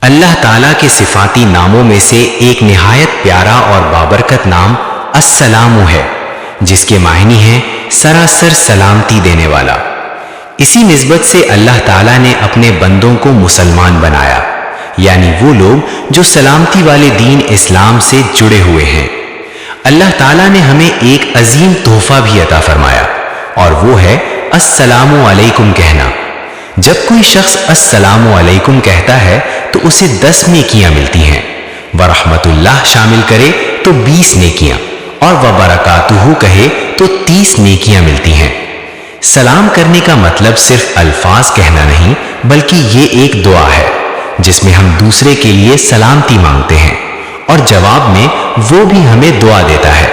اللہ تعالیٰ کے صفاتی ناموں میں سے ایک نہایت پیارا اور بابرکت نام السلام ہے، جس کے معنی ہیں سراسر سلامتی دینے والا۔ اسی نسبت سے اللہ تعالیٰ نے اپنے بندوں کو مسلمان بنایا، یعنی وہ لوگ جو سلامتی والے دین اسلام سے جڑے ہوئے ہیں۔ اللہ تعالیٰ نے ہمیں ایک عظیم تحفہ بھی عطا فرمایا، اور وہ ہے السلام علیکم کہنا۔ جب کوئی شخص السلام علیکم کہتا ہے تو اسے 10 نیکیاں ملتی ہیں، ورحمت اللہ شامل کرے تو 20 نیکیاں، اور وبرکاتہ کہے تو 30 نیکیاں ملتی ہیں۔ سلام کرنے کا مطلب صرف الفاظ کہنا نہیں، بلکہ یہ ایک دعا ہے جس میں ہم دوسرے کے لیے سلامتی مانگتے ہیں، اور جواب میں وہ بھی ہمیں دعا دیتا ہے۔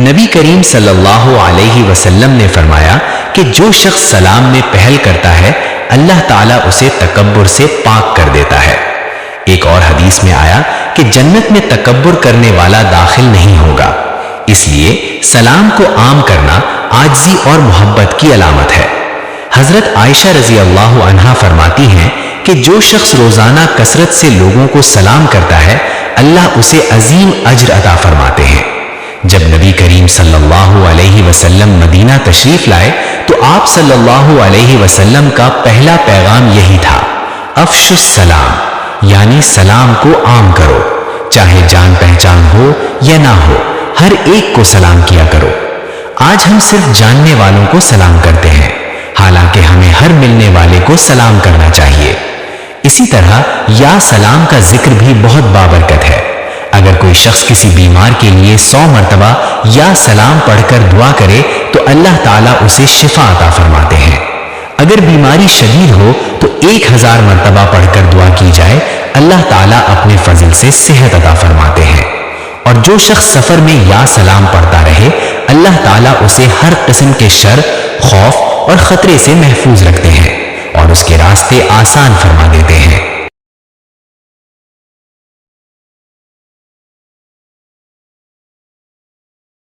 نبی کریم صلی اللہ علیہ وسلم نے فرمایا کہ جو شخص سلام میں پہل کرتا ہے، اللہ تعالیٰ اسے تکبر سے پاک کر دیتا ہے۔ ایک اور حدیث میں آیا کہ جنت میں تکبر کرنے والا داخل نہیں ہوگا۔ اس لیے سلام کو عام کرنا عاجزی اور محبت کی علامت ہے۔ حضرت عائشہ رضی اللہ عنہا فرماتی ہیں کہ جو شخص روزانہ کثرت سے لوگوں کو سلام کرتا ہے، اللہ اسے عظیم اجر عطا فرماتے ہیں۔ جب نبی کریم صلی اللہ علیہ وسلم مدینہ تشریف لائے تو آپ صلی اللہ علیہ وسلم کا پہلا پیغام یہی تھا، افشوا السلام، یعنی سلام کو عام کرو، چاہے جان پہچان ہو یا نہ ہو، ہر ایک کو سلام کیا کرو۔ آج ہم صرف جاننے والوں کو سلام کرتے ہیں، حالانکہ ہمیں ہر ملنے والے کو سلام کرنا چاہیے۔ اسی طرح یا سلام کا ذکر بھی بہت بابرکت ہے۔ اگر کوئی شخص کسی بیمار کے لیے 100 مرتبہ یا سلام پڑھ کر دعا کرے تو اللہ تعالیٰ اسے شفا عطا فرماتے ہیں۔ اگر بیماری شدید ہو تو 1000 مرتبہ پڑھ کر دعا کی جائے، اللہ تعالیٰ اپنے فضل سے صحت عطا فرماتے ہیں۔ اور جو شخص سفر میں یا سلام پڑھتا رہے، اللہ تعالیٰ اسے ہر قسم کے شر، خوف اور خطرے سے محفوظ رکھتے ہیں اور اس کے راستے آسان فرما دیتے ہیں۔